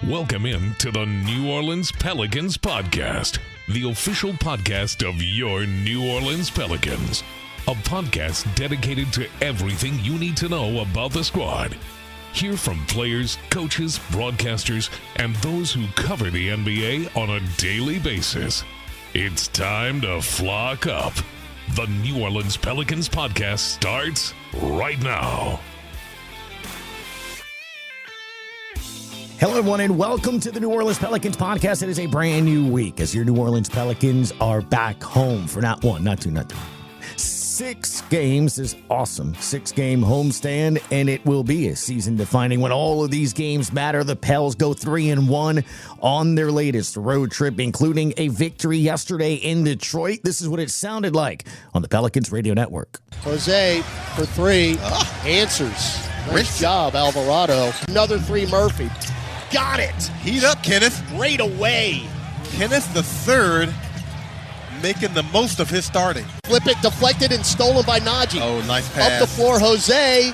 Welcome in to the New Orleans Pelicans Podcast, the official podcast of your New Orleans Pelicans. A podcast dedicated to everything you need to know about the squad. Hear from players, coaches, broadcasters, and those who cover the NBA on a daily basis. It's time to flock up. The New Orleans Pelicans Podcast starts right now. Hello, everyone, and welcome to the New Orleans Pelicans Podcast. It is a brand new week as your New Orleans Pelicans are back home for not one, not two, not three. 6 games is awesome. 6-game homestand, and it will be a season-defining when all of these games matter. The Pels go 3-1 on their latest road trip, including a victory yesterday in Detroit. This is what it sounded like on the Pelicans Radio Network. Jose for 3, answers. Nice job, Alvarado. Another 3, Murphy. Got it. Heat up, Kenneth. Right away. Kenneth the third making the most of his starting. Flip it, deflected, and stolen by Najee. Oh, nice pass. Up the floor, Jose.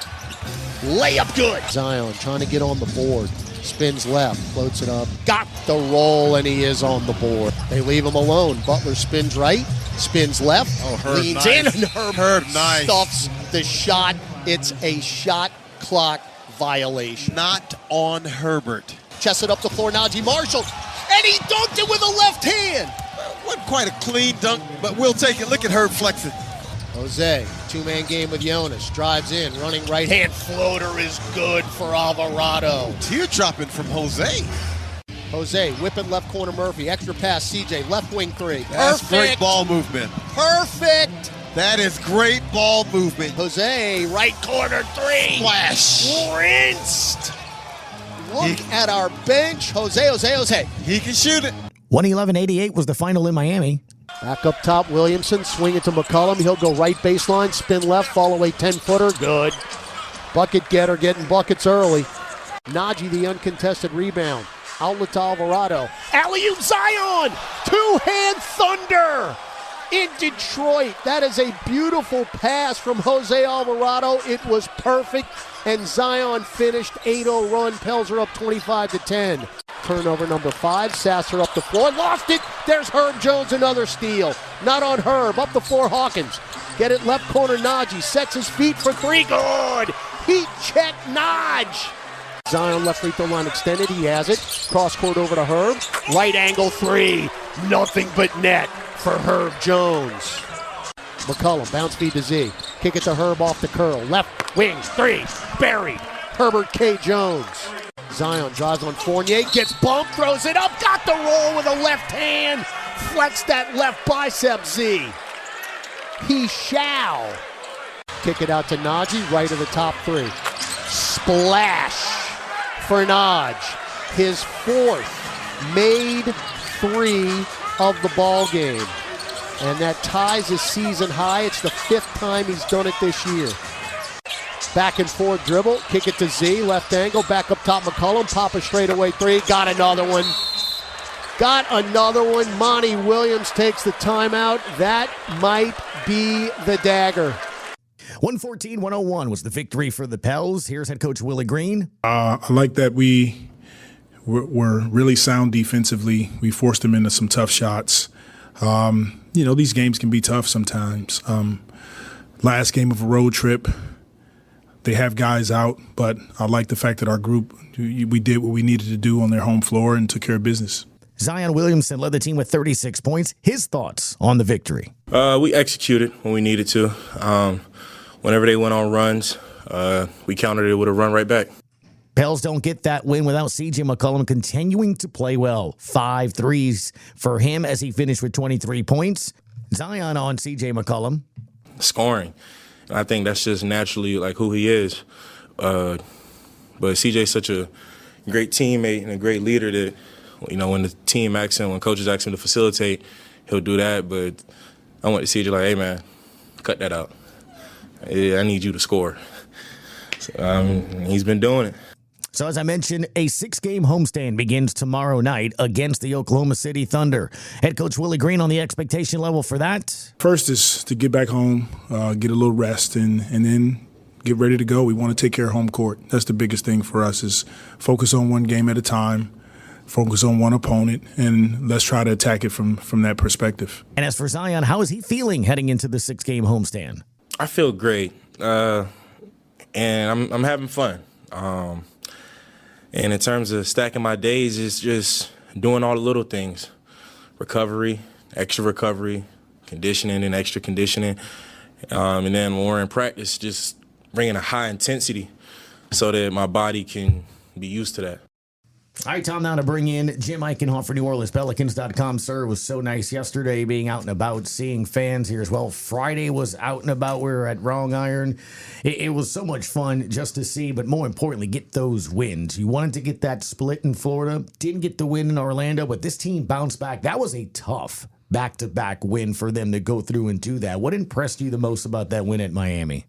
Layup good. Zion trying to get on the board. Spins left, floats it up. Got the roll, and he is on the board. They leave him alone. Butler spins right, spins left. Oh, Herb leans nice. in, and Herb nice. stuffs the shot. It's a shot clock violation. Not on Herbert. Chested up the floor, Najee Marshall, and he dunked it with a left hand. Wasn't quite a clean dunk, but we'll take it. Look at Herb flexing. Jose, 2-man game with Jonas, drives in, running right hand floater is good for Alvarado. Teardropping from Jose. Jose, whipping left corner Murphy, extra pass CJ, left wing 3. That's Perfect. great ball movement. Perfect. That is great ball movement. Jose, right corner 3. Flash. Rinsed. Look at our bench. Jose. He can shoot it. 111-88 was the final in Miami. Back up top, Williamson, swing it to McCollum. He'll go right baseline, spin left, fall away 10-footer. Good. Bucket getter, getting buckets early. Najee, the uncontested rebound. Outlet to Alvarado. Alley-oop Zion! Two-hand thunder in Detroit. That is a beautiful pass from Jose Alvarado. It was perfect, and Zion finished 8-0 run. Pels are up 25-10. Turnover number 5. Sasser up the floor. Lost it. There's Herb Jones, another steal. Not on Herb. Up the floor, Hawkins. Get it left corner, Najee. Sets his feet for 3. Good. Heat check, Naj. Zion left free throw line extended. He has it. Cross court over to Herb. Right angle 3. Nothing but net for Herb Jones. McCollum, bounce feed to Z. Kick it to Herb off the curl. Left wing 3. Buried. Herbert K. Jones. Zion drives on Fournier, gets bumped, throws it up, got the roll with a left hand, flex that left bicep, Z. He shall. Kick it out to Najee, right of the top 3. Splash for Naj. His 4th made 3 of the ball game. And that ties his season high. It's the 5th time he's done it this year. Back and forth dribble, kick it to Z, left angle, back up top McCollum, pop a straightaway 3, got another one. Monty Williams takes the timeout. That might be the dagger. 114-101 was the victory for the Pels. Here's head coach Willie Green. I like that we were really sound defensively. We forced them into some tough shots. These games can be tough sometimes. Last game of a road trip, they have guys out, but I like the fact that our group, we did what we needed to do on their home floor and took care of business. Zion Williamson led the team with 36 points. His thoughts on the victory. We executed when we needed to. Whenever they went on runs, we countered it with a run right back. Pels don't get that win without CJ McCollum continuing to play well. 5 threes for him as he finished with 23 points. Zion on CJ McCollum. Scoring. And I think that's just naturally like who he is. But CJ's such a great teammate and a great leader that, when the team asks him, when coaches ask him to facilitate, he'll do that. But I want to CJ like, hey, man, cut that out. I need you to score. So, he's been doing it. So as I mentioned, a 6-game homestand begins tomorrow night against the Oklahoma City Thunder. Head coach Willie Green on the expectation level for that. First is to get back home, get a little rest, and then get ready to go. We want to take care of home court. That's the biggest thing for us is focus on one game at a time. focus on one opponent, and let's try to attack it from that perspective. And as for Zion, how is he feeling heading into the 6-game homestand? I feel great, and I'm having fun. And in terms of stacking my days, it's just doing all the little things: recovery, extra recovery, conditioning, and extra conditioning. And then when we're in practice, just bringing a high intensity so that my body can be used to that. All right, Tom, now to bring in Jim Eichenhofer, NewOrleansPelicans.com. Sir, it was so nice yesterday being out and about, seeing fans here as well. Friday was out and about. We were at Wrong Iron. It was so much fun just to see, but more importantly, get those wins. You wanted to get that split in Florida, didn't get the win in Orlando, but this team bounced back. That was a tough back-to-back win for them to go through and do that. What impressed you the most about that win at Miami?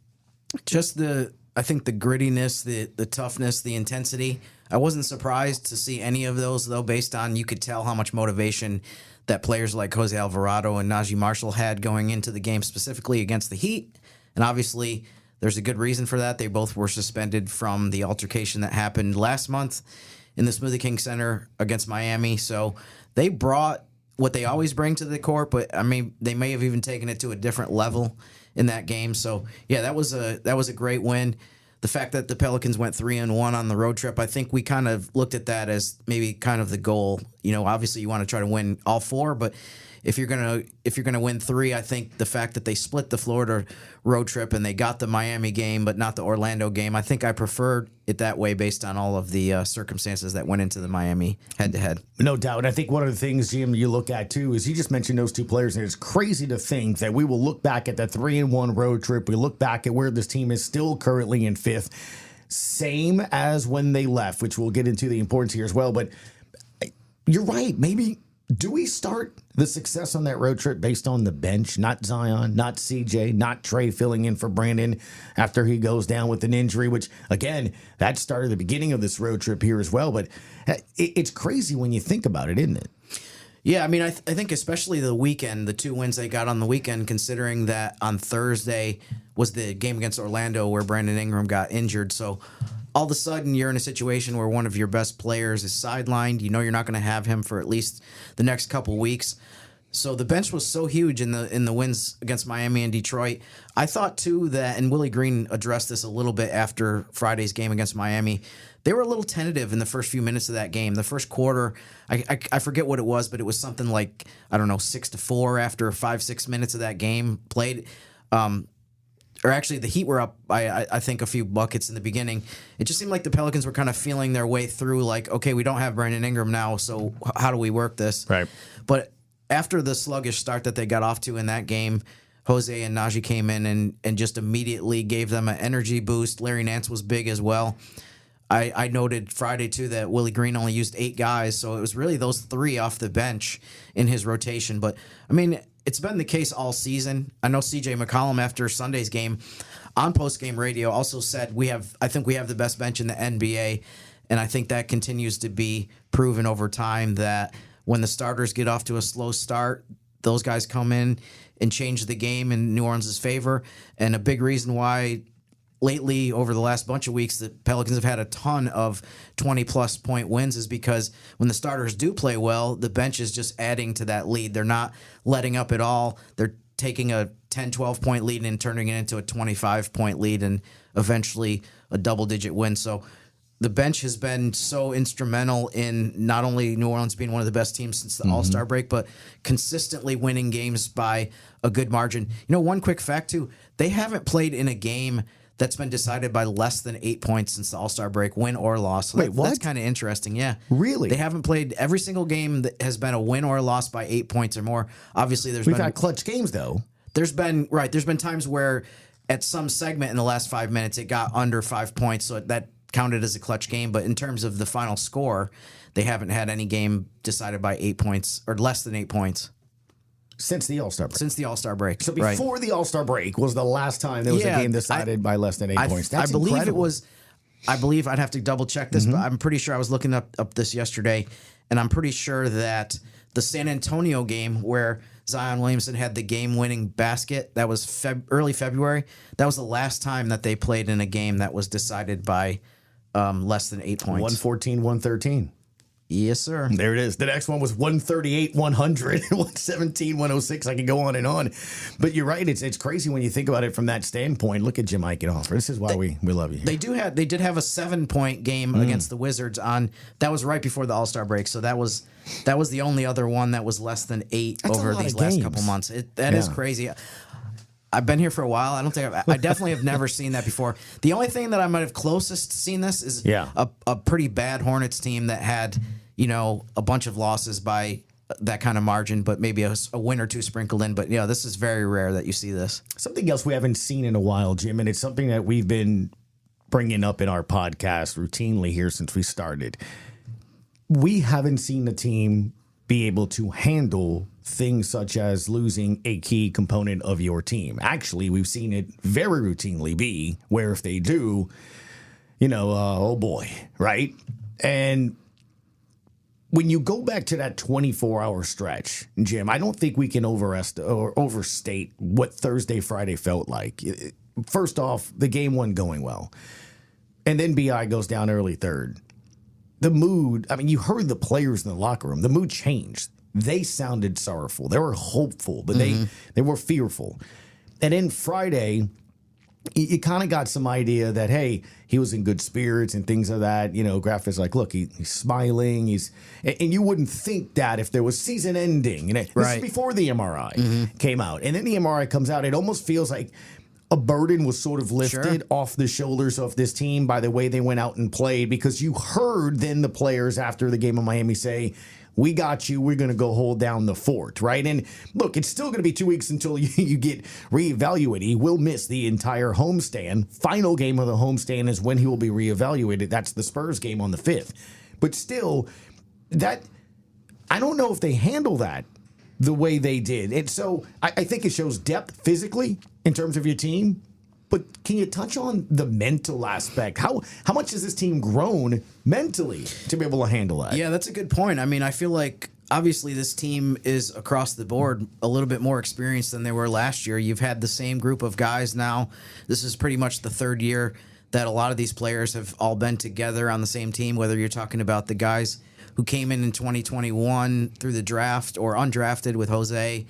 Just I think the grittiness, the toughness, the intensity. I wasn't surprised to see any of those, though, based on you could tell how much motivation that players like Jose Alvarado and Najee Marshall had going into the game, specifically against the Heat. And obviously, there's a good reason for that. They both were suspended from the altercation that happened last month in the Smoothie King Center against Miami. So they brought what they always bring to the court, but I mean, they may have even taken it to a different level in that game. So yeah, that was a great win. The fact that the Pelicans went 3-1 on the road trip, I think we kind of looked at that as maybe kind of the goal. You know, obviously you want to try to win all four, but if you're gonna win three, I think the fact that they split the Florida road trip and they got the Miami game but not the Orlando game, I think I preferred it that way based on all of the circumstances that went into the Miami head-to-head. No doubt. And I think one of the things, Jim, you look at too is you just mentioned those two players, and it's crazy to think that we will look back at the 3-1 road trip. We look back at where this team is still currently in fifth, same as when they left, which we'll get into the importance here as well. But you're right. Maybe do we start the success on that road trip based on the bench? Not Zion, not CJ, not Trey filling in for Brandon after he goes down with an injury, which, again, that started the beginning of this road trip here as well. But it's crazy when you think about it, isn't it? Yeah, I mean, I think especially the weekend, the two wins they got on the weekend, considering that on Thursday was the game against Orlando where Brandon Ingram got injured. So all of a sudden you're in a situation where one of your best players is sidelined. You know you're not going to have him for at least the next couple weeks. So the bench was so huge in the wins against Miami and Detroit. I thought, too, that, and Willie Green addressed this a little bit after Friday's game against Miami, they were a little tentative in the first few minutes of that game. The first quarter, I forget what it was, but it was something like, 6-4 after 5-6 minutes of that game played. Or actually, the Heat were up by, I think, a few buckets in the beginning. It just seemed like the Pelicans were kind of feeling their way through, like, okay, we don't have Brandon Ingram now, so how do we work this? Right. But after the sluggish start that they got off to in that game, Jose and Najee came in and just immediately gave them an energy boost. Larry Nance was big as well. I noted Friday, too, that Willie Green only used 8 guys, so it was really those 3 off the bench in his rotation. But, I mean, it's been the case all season. I know C.J. McCollum, after Sunday's game on Postgame Radio, also said, I think we have the best bench in the NBA, and I think that continues to be proven over time that when the starters get off to a slow start, those guys come in and change the game in New Orleans' favor. And a big reason why lately, over the last bunch of weeks, the Pelicans have had a ton of 20-plus point wins is because when the starters do play well, the bench is just adding to that lead. They're not letting up at all. They're taking a 10, 12-point lead and turning it into a 25-point lead and eventually a double-digit win. So the bench has been so instrumental in not only New Orleans being one of the best teams since the All-Star break, but consistently winning games by a good margin. You know, one quick fact, too, they haven't played in a game that's been decided by less than 8 points since the All-Star break, win or loss. So Wait, what? That's kind of interesting, yeah. Really? They haven't played every single game that has been a win or a loss by 8 points or more. Obviously, We've had clutch games, though. There's been times where at some segment in the last 5 minutes it got under 5 points, so that counted as a clutch game. But in terms of the final score, they haven't had any game decided by 8 points or less than 8 points. Since the All-Star break. So before the All-Star break was the last time there was a game decided by less than 8 points. That's I believe incredible. I believe I'd have to double check this, but I'm pretty sure I was looking up this yesterday, and I'm pretty sure that the San Antonio game where Zion Williamson had the game-winning basket, that was early February. That was the last time that they played in a game that was decided by less than 8 points. 114, 113. Yes, sir. There it is. The next one was 138, 100, 117, 106. I can go on and on. But you're right. It's crazy when you think about it from that standpoint. Look at Jim Eichenhofer. This is why we love you. They did have a 7-point game against the Wizards that was right before the All-Star break. So that was the only other one that was less than 8 That's over these last couple months. That is crazy. I've been here for a while. I definitely have never seen that before. The only thing that I might have closest seen this is a pretty bad Hornets team that had, a bunch of losses by that kind of margin, but maybe a win or two sprinkled in. But, this is very rare that you see this. Something else we haven't seen in a while, Jim, and it's something that we've been bringing up in our podcast routinely here since we started. We haven't seen the team be able to handle things such as losing a key component of your team. Actually, we've seen it very routinely be where if they do, oh boy, right? And when you go back to that 24-hour stretch, Jim, I don't think we can overstate what Thursday, Friday felt like. First off, the game wasn't going well. And then BI goes down early third. The mood, you heard the players in the locker room. The mood changed. They sounded sorrowful. They were hopeful, but they were fearful. And then Friday, you kind of got some idea that, hey, he was in good spirits and things of that. Graf is like, look, he's smiling. And you wouldn't think that if there was season ending. This is before the MRI came out. And then the MRI comes out. It almost feels like a burden was sort of lifted off the shoulders of this team by the way they went out and played, because you heard then the players after the game of Miami say, we got you. We're going to go hold down the fort, right? And look, it's still going to be 2 weeks until you get reevaluated. He will miss the entire homestand. Final game of the homestand is when he will be reevaluated. That's the Spurs game on the 5th. But still, I don't know if they handle that the way they did. And so I think it shows depth physically in terms of your team. But can you touch on the mental aspect? How much has this team grown mentally to be able to handle that? Yeah, that's a good point. I feel like obviously this team is across the board a little bit more experienced than they were last year. You've had the same group of guys now. This is pretty much the third year that a lot of these players have all been together on the same team, whether you're talking about the guys who came in 2021 through the draft or undrafted with Jose,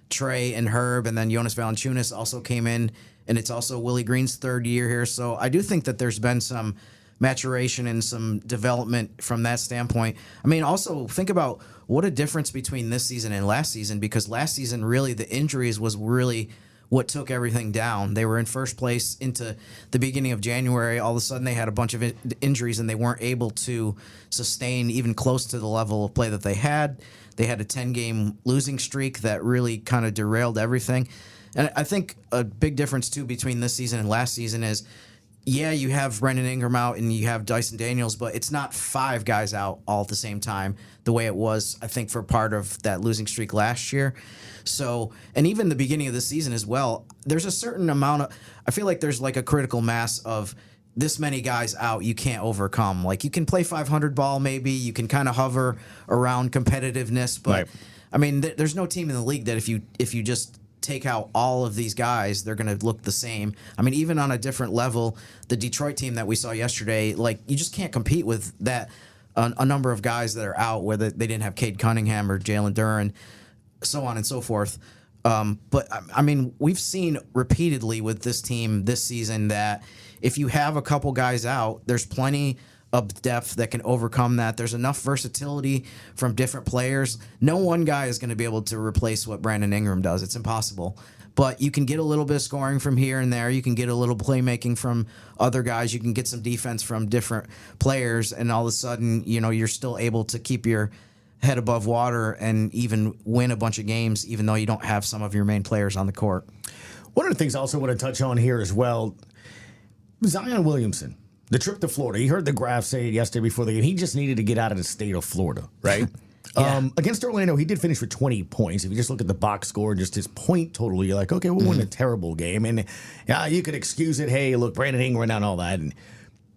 Trey, and Herb, and then Jonas Valanciunas also came in, and it's also Willie Green's third year here. So I do think that there's been some maturation and some development from that standpoint. Also think about what a difference between this season and last season, because last season really the injuries was really what took everything down. They were in first place into the beginning of January. All of a sudden they had a bunch of injuries and they weren't able to sustain even close to the level of play that they had. They had a 10-game losing streak that really kind of derailed everything. And I think a big difference, too, between this season and last season is, you have Brandon Ingram out and you have Dyson Daniels, but it's not 5 guys out all at the same time the way it was, I think, for part of that losing streak last year. So, and even the beginning of the season as well, there's a certain amount of, I feel like there's like a critical mass of this many guys out you can't overcome. Like you can play 500 ball maybe, you can kind of hover around competitiveness, but there's no team in the league that if you just take out all of these guys, they're going to look the same. Even on a different level, the Detroit team that we saw yesterday, like you just can't compete with that, a number of guys that are out, whether they didn't have Cade Cunningham or Jalen Duren, so on and so forth. But we've seen repeatedly with this team this season that if you have a couple guys out, there's plenty of depth that can overcome that. There's enough versatility from different players. No one guy is going to be able to replace what Brandon Ingram does. It's impossible. But you can get a little bit of scoring from here and there. You can get a little playmaking from other guys. You can get some defense from different players. And all of a sudden, you're still able to keep your head above water and even win a bunch of games, even though you don't have some of your main players on the court. One of the things I also want to touch on here as well, Zion Williamson. The trip to Florida. You heard the Graf say it yesterday before the game. He just needed to get out of the state of Florida, right? Against Orlando, he did finish with 20 points. If you just look at the box score and just his point total, you're like, okay, we won a terrible game. And you could excuse it. Hey, look, Brandon Ingram and all that. And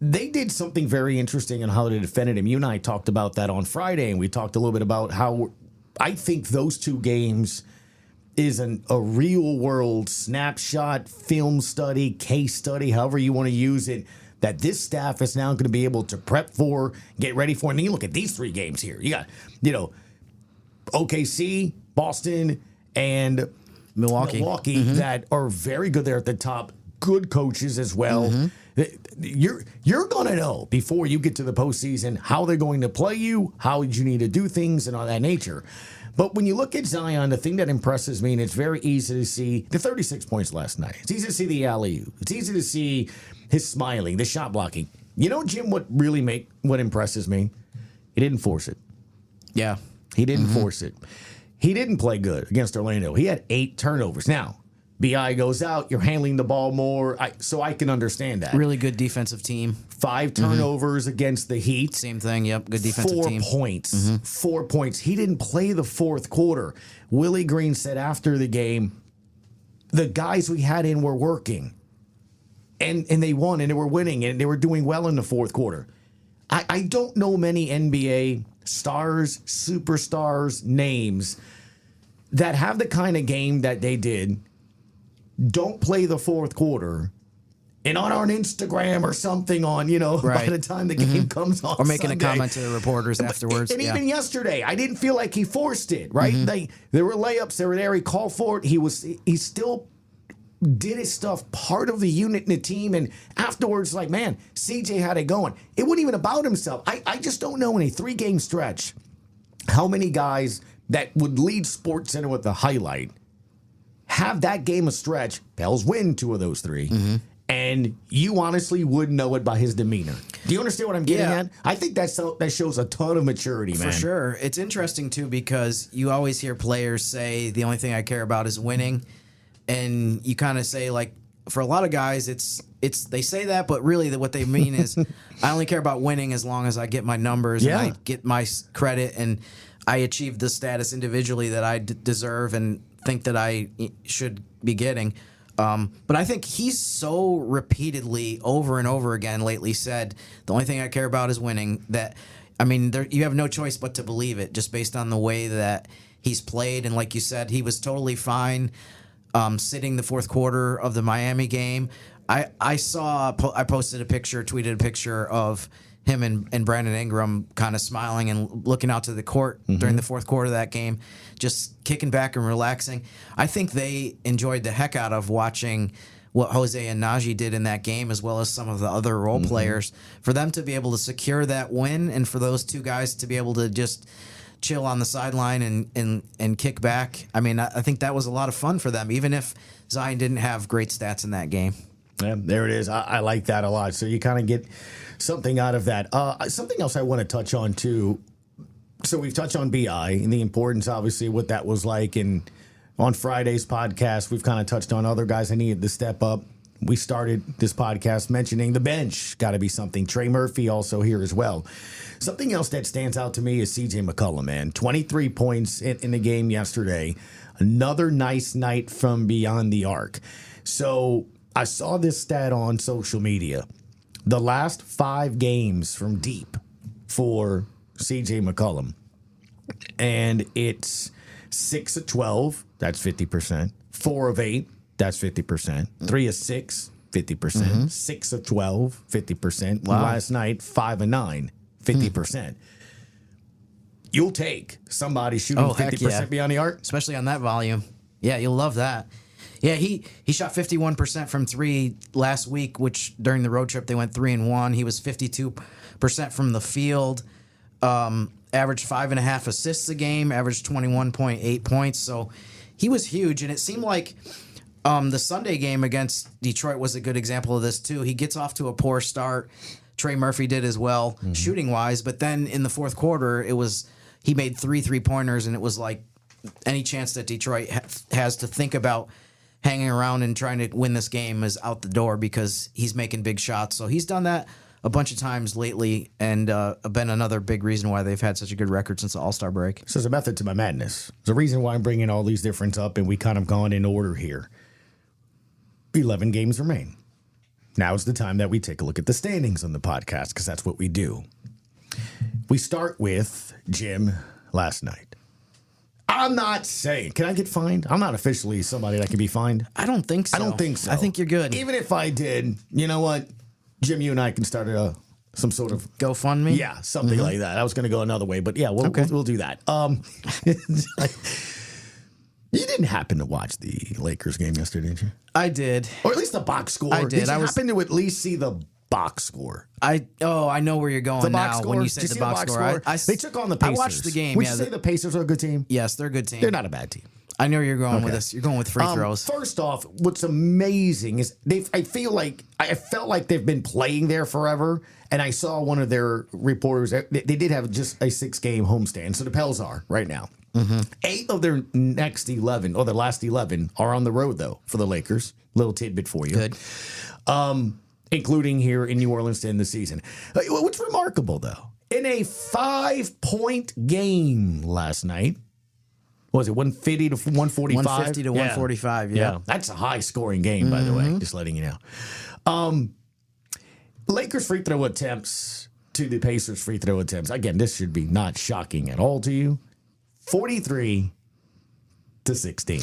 they did something very interesting in how they defended him. You and I talked about that on Friday, and we talked a little bit about how I think those two games is a real-world snapshot, film study, case study, however you want to use it. that this staff is now going to be able to prep for, get ready for. And then you look at these 3 games here. You got, OKC, Boston, and Milwaukee that are very good there at the top. Good coaches as well. You're going to know before you get to the postseason how they're going to play you, how you need to do things, and all that nature. But when you look at Zion, the thing that impresses me, and it's very easy to see the 36 points last night. It's easy to see the alley-oop. It's easy to see his smiling, the shot blocking. You know, Jim, what impresses me? He didn't force it. Yeah. He didn't force it. He didn't play good against Orlando. He had 8 turnovers. Now, BI goes out, you're handling the ball more, so I can understand that. Really good defensive team. 5 turnovers against the Heat. Same thing, yep, good defensive team. 4 points. 4 points. He didn't play the fourth quarter. Willie Green said after the game, the guys we had in were working. And they won, and they were winning, and they were doing well in the fourth quarter. I don't know many NBA stars, superstars, names that have the kind of game that they did, don't play the fourth quarter, and on Instagram or something on, by the time the game comes on, or making Sunday. a comment to the reporters afterwards. And even yesterday, I didn't feel like he forced it, right? There were layups, they were there, he called for it, he still did his stuff, part of the unit in the team, and afterwards, like, man, CJ had it going. It wasn't even about himself. I just don't know in a 3-game stretch how many guys that would lead SportsCenter with the highlight have that game of stretch. Pels win 2 of those 3. And you honestly would know it by his demeanor. Do you understand what I'm getting at? I think that shows a ton of maturity, man. For sure. It's interesting, too, because you always hear players say, the only thing I care about is winning. And you kind of say, like, for a lot of guys, they say that, but really what they mean is, I only care about winning as long as I get my numbers and I get my credit and I achieve the status individually that I deserve and think that I should be getting. But I think he's so repeatedly over and over again lately said, the only thing I care about is winning. That, I mean, you have no choice but to believe it just based on the way that he's played. And like you said, he was totally fine sitting the fourth quarter of the Miami game. I posted a picture, tweeted a picture of him and Brandon Ingram kind of smiling and looking out to the court during the fourth quarter of that game, just kicking back and relaxing. I think they enjoyed the heck out of watching what Jose and Najee did in that game, as well as some of the other role players. For them to be able to secure that win and for those 2 guys to be able to just chill on the sideline and kick back, I mean, I think that was a lot of fun for them, even if Zion didn't have great stats in that game. Yeah, there it is. I like that a lot. So you kind of get something out of that. Something else I want to touch on, too. So we've touched on BI and the importance, obviously, what that was like. And on Friday's podcast, we've kind of touched on other guys that needed to step up. We started this podcast mentioning the bench. Got to be something. Trey Murphy also here as well. Something else that stands out to me is CJ McCollum, man. 23 points in the game yesterday. Another nice night from beyond the arc. So I saw this stat on social media. The last 5 games from deep for CJ McCollum. And it's 6 of 12, that's 50%. 4 of 8, that's 50%. 3 of 6, 50%. 6 of 12, 50%. Wow. Last night, 5 of 9, 50%. You'll take somebody shooting 50% beyond the arc. Especially on that volume. Yeah, you'll love that. Yeah, he shot 51% from 3 last week, which during the road trip they went 3-1. He was 52% from the field. Averaged 5.5 assists a game. Averaged 21.8 points. So he was huge, and it seemed like the Sunday game against Detroit was a good example of this too. He gets off to a poor start. Trey Murphy did as well, shooting wise. But then in the fourth quarter, he made 3 3-pointers, and it was like any chance that Detroit has to think about hanging around and trying to win this game is out the door because he's making big shots. So he's done that a bunch of times lately and been another big reason why they've had such a good record since the All-Star break. So there's a method to my madness. There's a reason why I'm bringing all these different up, and we kind of gone in order here. 11 games remain. Now's the time that we take a look at the standings on the podcast because that's what we do. We start with Jim last night. I'm not saying, can I get fined? I'm not officially somebody that can be fined. I don't think so. I don't think so. I think you're good. Even if I did, you know what? Jim, you and I can start some sort of GoFundMe? Yeah, something like that. I was going to go another way, but yeah, we'll do that. You didn't happen to watch the Lakers game yesterday, did you? I did. Or at least the box score. I did. You happen to at least see the box score? I know where you're going now when you say the box score. They took on the Pacers. I watched the game. Would you say the Pacers are a good team? Yes, they're a good team. They're not a bad team. I know you're going with this. You're going with free throws. First off, what's amazing is I felt like they've been playing there forever. And I saw one of their reporters. They did have just a 6-game homestand. So the Pels are right now. 8 of their next 11, or their last 11, are on the road though for the Lakers. Little tidbit for you. Good. Including here in New Orleans to end the season. What's remarkable though, in a 5-point game last night. What was it 150 to 145? 150 to 145, yeah. That's a high-scoring game, by the way, just letting you know. Lakers free throw attempts to the Pacers free throw attempts. Again, this should be not shocking at all to you. 43 to 16.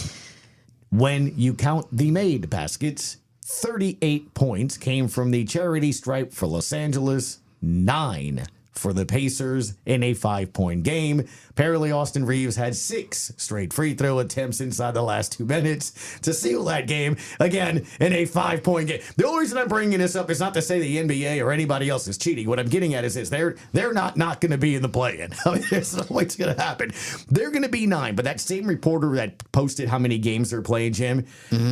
When you count the made baskets, 38 points came from the charity stripe for Los Angeles, 9 for the Pacers in a 5-point game. Apparently, Austin Reeves had 6 straight free throw attempts inside the last 2 minutes to seal that game, again, in a 5-point game. The only reason I'm bringing this up is not to say the NBA or anybody else is cheating. What I'm getting at is this. They're not going to be in the play-in. I mean, there's no way it's going to happen. They're going to be 9, but that same reporter that posted how many games they're playing, Jim,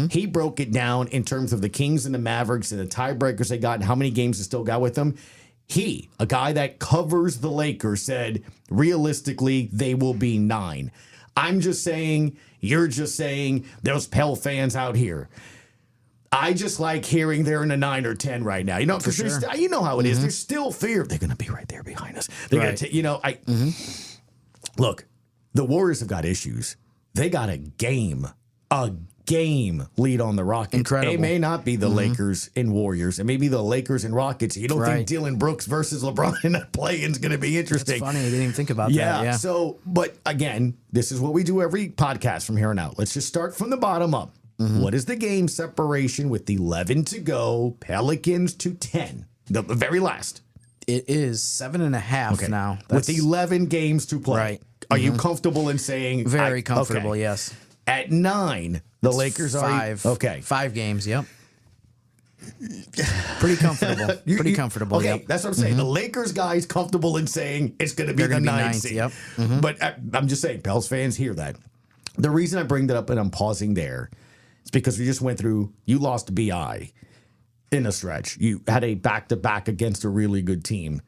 he broke it down in terms of the Kings and the Mavericks and the tiebreakers they got and how many games they still got with them. He, a guy that covers the Lakers, said, realistically, they will be 9. I'm just saying, you're just saying, those Pel fans out here. I just like hearing they're in a 9 or 10 right now. You know, because you know how it is. There's still fear. They're going to be right there behind us. They're going to, Look, the Warriors have got issues. They got a game lead on the Rockets. Incredible. It may not be the Lakers and Warriors. It may be the Lakers and Rockets. You don't think Dylan Brooks versus LeBron in that play-in is going to be interesting. That's funny. I didn't even think about that. Yeah. So, but again, this is what we do every podcast from here on out. Let's just start from the bottom up. What is the game separation with 11 to go? Pelicans to 10. The very last. It is 7.5 now. With 11 games to play. Right. Are you comfortable in saying? Very comfortable, yes. At 9, the Lakers are 5. Okay. 5 games, yep. Pretty comfortable. Pretty comfortable, okay, yep. That's what I'm saying. The Lakers guys comfortable in saying it's going to be the 9th seed. Yep. But I'm just saying, Pels fans hear that. The reason I bring that up and I'm pausing there is because we just went through, you lost BI in a stretch. You had a back-to-back against a really good team.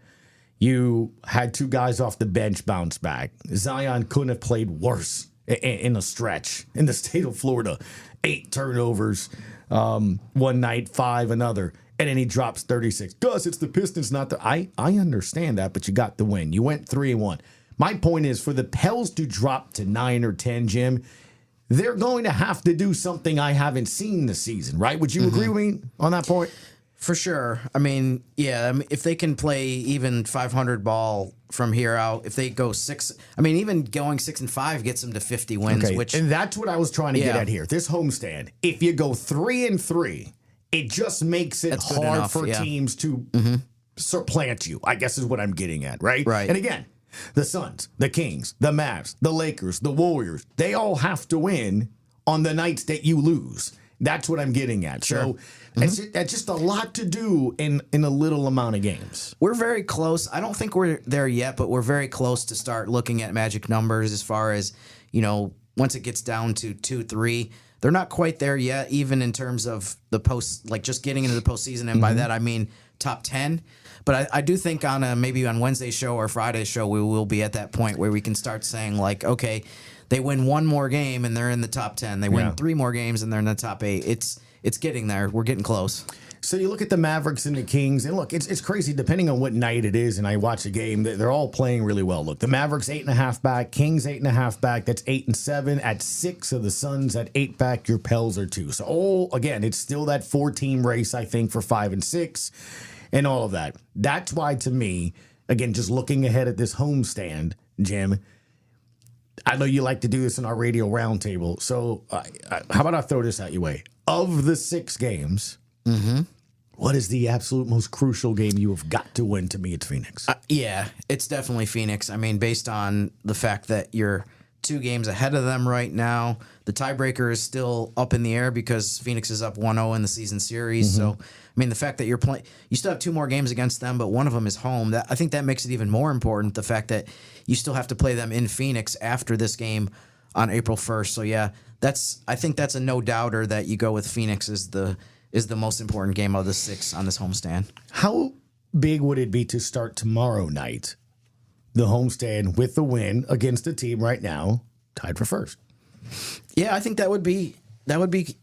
You had 2 guys off the bench bounce back. Zion couldn't have played worse in a stretch in the state of Florida. 8 turnovers one night, 5 another, and then he drops 36. Gus, it's the Pistons, not the... I understand that, but you got the win. You went 3-1. My point is, for the Pels to drop to 9 or 10, Jim, they're going to have to do something I haven't seen this season, right? Would you agree with me on that point? For sure. I mean, yeah, if they can play even 500 ball from here out, if they go 6, I mean, even going 6-5 gets them to 50 wins. Which, and that's what I was trying to get at here. This homestand, if you go 3-3, it just makes it hard for teams to supplant you, I guess is what I'm getting at, right? Right. And again, the Suns, the Kings, the Mavs, the Lakers, the Warriors, they all have to win on the nights that you lose. That's what I'm getting at. Sure. So that's just a lot to do in a little amount of games. We're very close. I don't think we're there yet, but we're very close to start looking at magic numbers as far as, once it gets down to 2-3. They're not quite there yet, even in terms of the post, like just getting into the postseason. And by that, I mean top 10. But I do think maybe on Wednesday's show or Friday's show, we will be at that point where we can start saying, like, okay, they win 1 more game and they're in the top 10. They win 3 more games and they're in the top 8. It's getting there. We're getting close. So you look at the Mavericks and the Kings, and look, it's crazy depending on what night it is, and I watch a game, they're all playing really well. Look, the Mavericks 8.5 back, Kings 8.5 back, that's 8-7. At 6 of the Suns at 8 back, your Pels are 2. So, again, it's still that 4-team race, I think, for 5 and 6 and all of that. That's why, to me, again, just looking ahead at this homestand, Jim, I know you like to do this in our radio roundtable, so how about I throw this at your way? Of the 6 games, What is the absolute most crucial game you have got to win? To me, it's Phoenix. Yeah, it's definitely Phoenix. I mean, based on the fact that you're 2 games ahead of them right now, the tiebreaker is still up in the air because Phoenix is up 1-0 in the season series. So, I mean, the fact that you're playing, you still have 2 more games against them, but one of them is home. I think that makes it even more important. The fact that you still have to play them in Phoenix after this game on April 1st. So, yeah, I think that's a no doubter that you go with Phoenix is the most important game of the 6 on this homestand. How big would it be to start tomorrow night, the homestand, with the win against a team right now tied for first? Yeah, I think that would be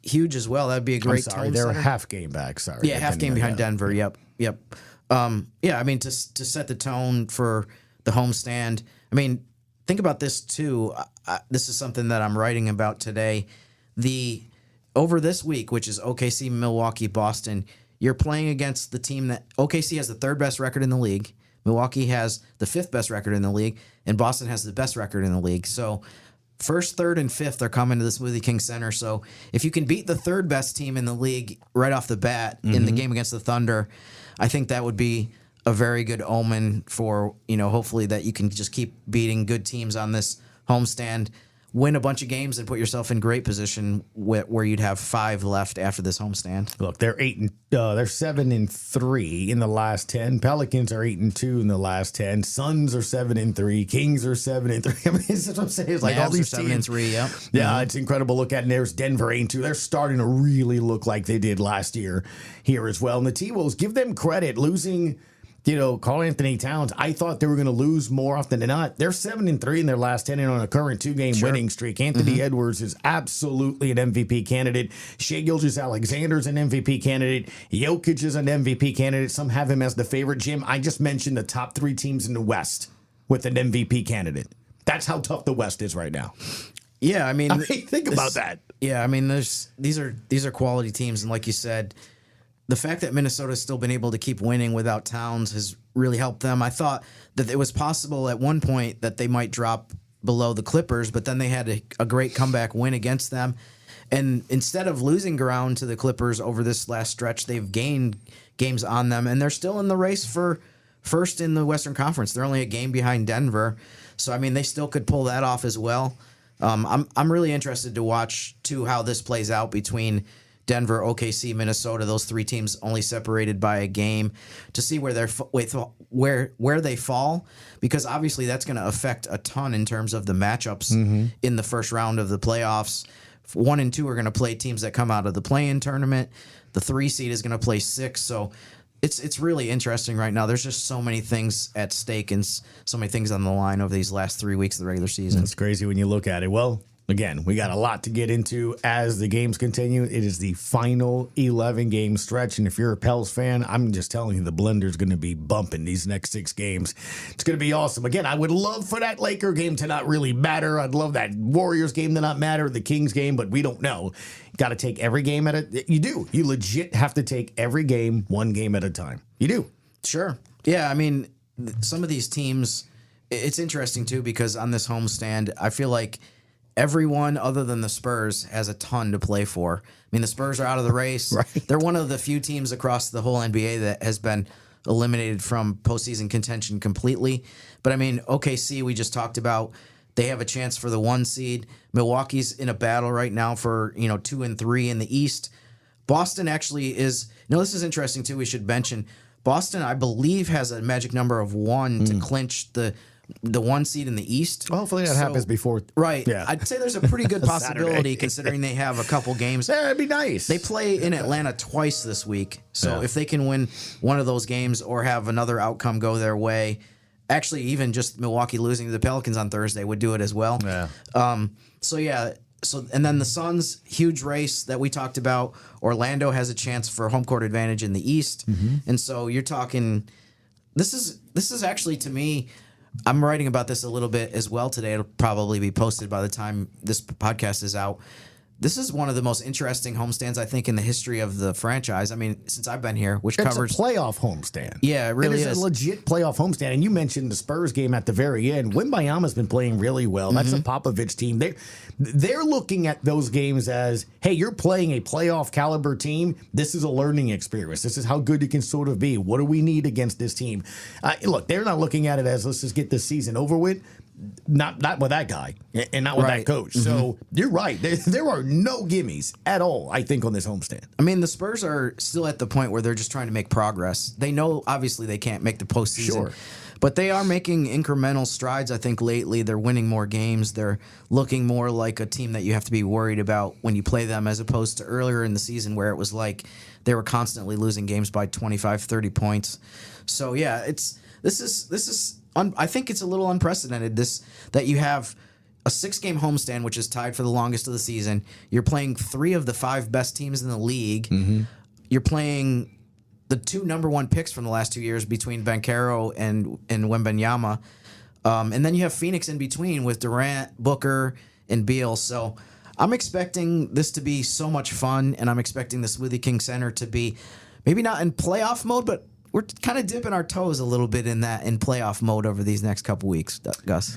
huge as well. That would be a great. I'm sorry, they're a half game back. Sorry, yeah, half game behind Denver. Yep. Yeah, I mean, to set the tone for the homestand. I mean, think about this too. This is something that I'm writing about today. Over this week, which is OKC, Milwaukee, Boston, you're playing against the team that OKC has the 3rd best record in the league. Milwaukee has the 5th best record in the league, and Boston has the best record in the league. So 1st, 3rd, and 5th are coming to the Smoothie King Center. So if you can beat the 3rd best team in the league right off the bat in the game against the Thunder, I think that would be a very good omen for, hopefully that you can just keep beating good teams on this homestand, win a bunch of games, and put yourself in great position where you'd have 5 left after this homestand. Look, they're 7-3 in the last 10. Pelicans are 8-2 in the last 10. Suns are 7-3. Kings are 7-3. I mean, that's what I'm saying. It's like Mavs all these are teams. 7-3. Yep. Yeah, it's incredible. Look at, and there's Denver 8-2. They're starting to really look like they did last year here as well. And the T-Wolves, give them credit, losing. Karl Anthony Towns, I thought they were going to lose more often than not. They're 7-3 in their last 10 and on a current 2-game winning streak. Anthony Edwards is absolutely an MVP candidate. Shai Gilgeous-Alexander's an MVP candidate. Jokic is an MVP candidate. Some have him as the favorite. Jim, I just mentioned the top 3 teams in the West with an MVP candidate. That's how tough the West is right now. Yeah, I mean, think about that. Yeah, I mean, these are quality teams, and like you said, the fact that Minnesota's still been able to keep winning without Towns has really helped them. I thought that it was possible at one point that they might drop below the Clippers, but then they had a great comeback win against them. And instead of losing ground to the Clippers over this last stretch, they've gained games on them, and they're still in the race for first in the Western Conference. They're only a game behind Denver. So, I mean, they still could pull that off as well. I'm really interested to watch, too, how this plays out between Denver, OKC, Minnesota, those 3 teams only separated by a game, to see where they fall, because obviously that's going to affect a ton in terms of the matchups in the first round of the playoffs. 1 and 2 are going to play teams that come out of the play-in tournament. The 3 seed is going to play 6. So it's really interesting right now. There's just so many things at stake and so many things on the line over these last 3 weeks of the regular season. It's crazy when you look at it. Well, again, we got a lot to get into as the games continue. It is the final 11-game stretch, and if you're a Pels fan, I'm just telling you, the blender's going to be bumping these next 6 games. It's going to be awesome. Again, I would love for that Laker game to not really matter. I'd love that Warriors game to not matter, the Kings game, but we don't know. Got to take every game at a... You do. You legit have to take every game 1 game at a time. You do. Sure. Yeah, I mean, some of these teams, it's interesting, too, because on this homestand, I feel like everyone other than the Spurs has a ton to play for. I mean, the Spurs are out of the race. Right. They're one of the few teams across the whole NBA that has been eliminated from postseason contention completely. But, I mean, OKC, we just talked about, they have a chance for the 1 seed. Milwaukee's in a battle right now for, 2 and 3 in the East. Boston actually is, this is interesting, too, we should mention. Boston, I believe, has a magic number of 1 to clinch the 1 seed in the East. Well, hopefully that happens before. Right. Yeah. I'd say there's a pretty good possibility considering they have a couple games. Yeah, that'd be nice. They play in Atlanta twice this week. So if they can win one of those games or have another outcome go their way, actually even just Milwaukee losing to the Pelicans on Thursday would do it as well. Yeah. So and then the Suns, huge race that we talked about. Orlando has a chance for home court advantage in the East. And so you're talking, this is actually, to me, I'm writing about this a little bit as well today. It'll probably be posted by the time this podcast is out. This is one of the most interesting homestands, I think, in the history of the franchise. I mean, since I've been here, which covers a playoff homestand. Yeah, it really is. A legit playoff homestand. And you mentioned the Spurs game at the very end. Wembanyama's been playing really well. That's a Popovich team. They're looking at those games as, hey, you're playing a playoff caliber team. This is a learning experience. This is how good you can sort of be. What do we need against this team? Look, they're not looking at it as let's just get this season over with. Not with that guy and not with that coach. So you're right. There are no gimmies at all, I think, on this homestand. I mean, the Spurs are still at the point where they're just trying to make progress. They know, obviously, they can't make the postseason. Sure. But they are making incremental strides, I think, lately. They're winning more games. They're looking more like a team that you have to be worried about when you play them, as opposed to earlier in the season where it was like they were constantly losing games by 25, 30 points. So, yeah, this is I think it's a little unprecedented that you have a 6-game homestand, which is tied for the longest of the season. You're playing 3 of the 5 best teams in the league. You're playing the 2 number 1 picks from the last 2 years between Banchero and Wembanyama. And then you have Phoenix in between with Durant, Booker, and Beal. So I'm expecting this to be so much fun, and I'm expecting the Smoothie King Center to be maybe not in playoff mode, but we're kind of dipping our toes a little bit in playoff mode over these next couple weeks, Gus.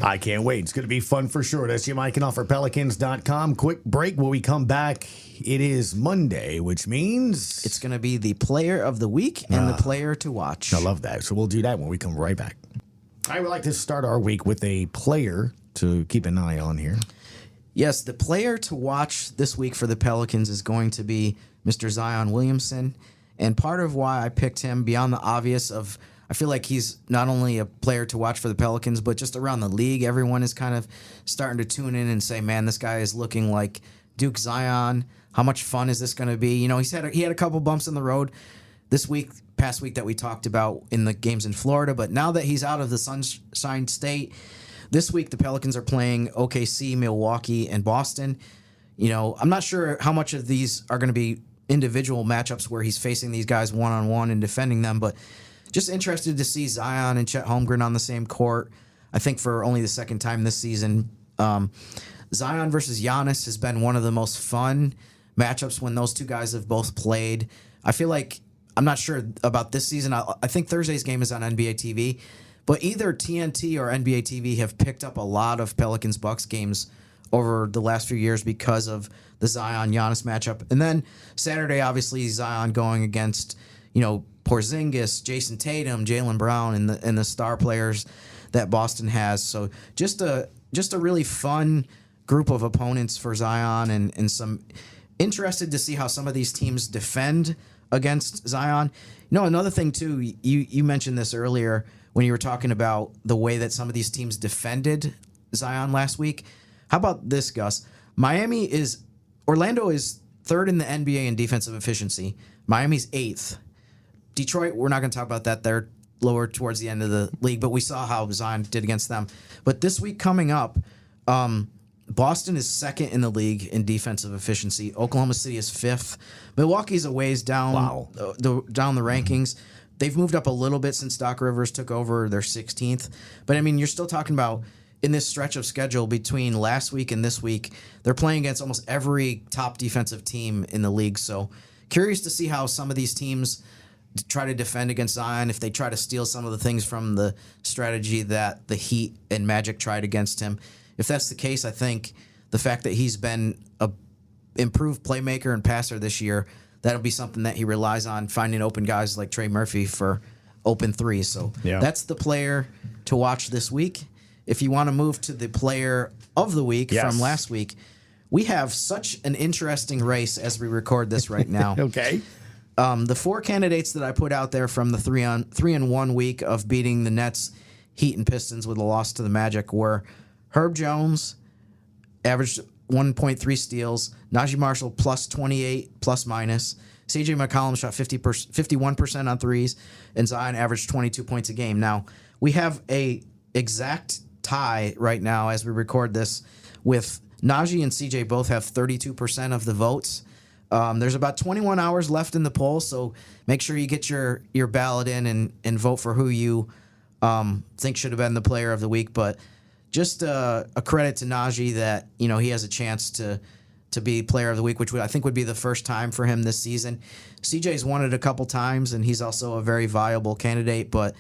I can't wait. It's going to be fun for sure. That's Jim Eichenhofer, Pelicans.com. Quick break. When we come back, it is Monday, which means it's going to be the player of the week and the player to watch. I love that. So we'll do that when we come right back. I would like to start our week with a player to keep an eye on here. Yes, the player to watch this week for the Pelicans is going to be Mr. Zion Williamson. And part of why I picked him, beyond the obvious of, I feel like he's not only a player to watch for the Pelicans, but just around the league, everyone is kind of starting to tune in and say, man, this guy is looking like Duke Zion. How much fun is this going to be? You know, he had a couple bumps in the road this past week that we talked about in the games in Florida, but now that he's out of the Sunshine State, this week the Pelicans are playing OKC, Milwaukee, and Boston. You know, I'm not sure how much of these are going to be individual matchups where he's facing these guys one-on-one and defending them, but just interested to see Zion and Chet Holmgren on the same court, I think for only the second time this season. Zion versus Giannis has been one of the most fun matchups when those two guys have both played. I feel like, I'm not sure about this season, I think Thursday's game is on NBA TV, but either TNT or NBA TV have picked up a lot of Pelicans-Bucks games over the last few years because of the Zion-Giannis matchup. And then Saturday, obviously, Zion going against, Porzingis, Jason Tatum, Jaylen Brown, and the star players that Boston has. So just a really fun group of opponents for Zion, and some interested to see how some of these teams defend against Zion. Another thing, too, you mentioned this earlier when you were talking about the way that some of these teams defended Zion last week. How about this, Gus? Orlando is 3rd in the NBA in defensive efficiency. Miami's 8th. Detroit, we're not going to talk about that. They're lower towards the end of the league, but we saw how Zion did against them. But this week coming up, Boston is 2nd in the league in defensive efficiency. Oklahoma City is 5th. Milwaukee's a ways down, down the rankings. They've moved up a little bit since Doc Rivers took over. They're 16th. But, you're still talking about in this stretch of schedule between last week and this week, they're playing against almost every top defensive team in the league. So curious to see how some of these teams try to defend against Zion, if they try to steal some of the things from the strategy that the Heat and Magic tried against him. If that's the case, I think the fact that he's been a improved playmaker and passer this year, that'll be something that he relies on, finding open guys like Trey Murphy for open threes. So that's the player to watch this week. If you want to move to the player of the week from last week, we have such an interesting race as we record this right now. Okay. The 4 candidates that I put out there from the 3-1 week of beating the Nets, Heat, and Pistons with a loss to the Magic were Herb Jones, averaged 1.3 steals, Najee Marshall plus 28 plus minus, CJ McCollum shot 51% on threes, and Zion averaged 22 points a game. Now, we have a exact tie right now as we record this with Najee and CJ both have 32% of the votes. There's about 21 hours left in the poll, so make sure you get your ballot in and vote for who you think should have been the player of the week. But just a credit to Najee that he has a chance to to be player of the week, which I think would be the first time for him this season. CJ's won it a couple times, and he's also a very viable candidate, but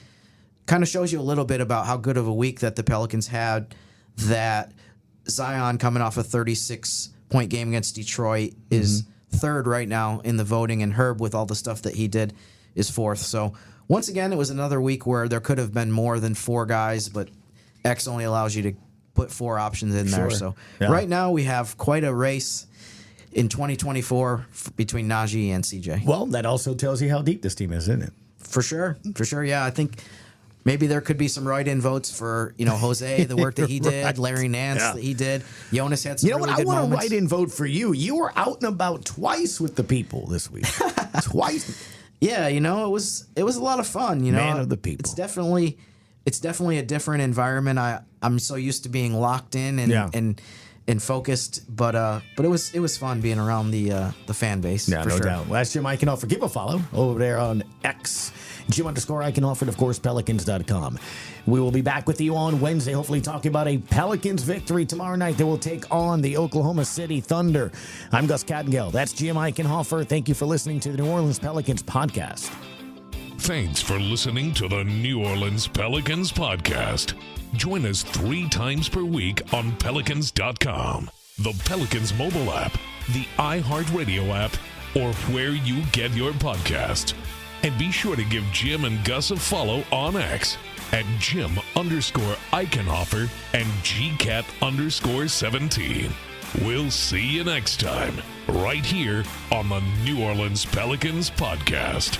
kind of shows you a little bit about how good of a week that the Pelicans had, that Zion, coming off a 36-point game against Detroit, is third right now in the voting, and Herb, with all the stuff that he did, is fourth. So once again, it was another week where there could have been more than 4 guys, but X only allows you to put 4 options in there. So right now we have quite a race in 2024 between Najee and CJ. Well, that also tells you how deep this team is, isn't it? For sure. Yeah, I think maybe there could be some write-in votes for, Jose, the work that he did, Larry Nance that he did. Jonas had some really good moments. I want to write-in vote for you. You were out and about twice with the people this week. Twice. Yeah, it was a lot of fun. Man of the people. It's definitely a different environment. I'm so used to being locked in and focused, but it was fun being around the fan base. Yeah, for no sure. doubt. Well, that's Jim Eichenhofer. Give a follow over there on X. Jim_Eichenhofer, and of course, Pelicans.com. We will be back with you on Wednesday, hopefully talking about a Pelicans victory tomorrow night that will take on the Oklahoma City Thunder. I'm Gus Kattengell. That's Jim Eichenhofer. Thank you for listening to the New Orleans Pelicans Podcast. Thanks for listening to the New Orleans Pelicans Podcast. Join us 3 times per week on Pelicans.com, the Pelicans mobile app, the iHeartRadio app, or where you get your podcasts. And be sure to give Jim and Gus a follow on X at Jim_Eichenhofer and GCat_17. We'll see you next time, right here on the New Orleans Pelicans Podcast.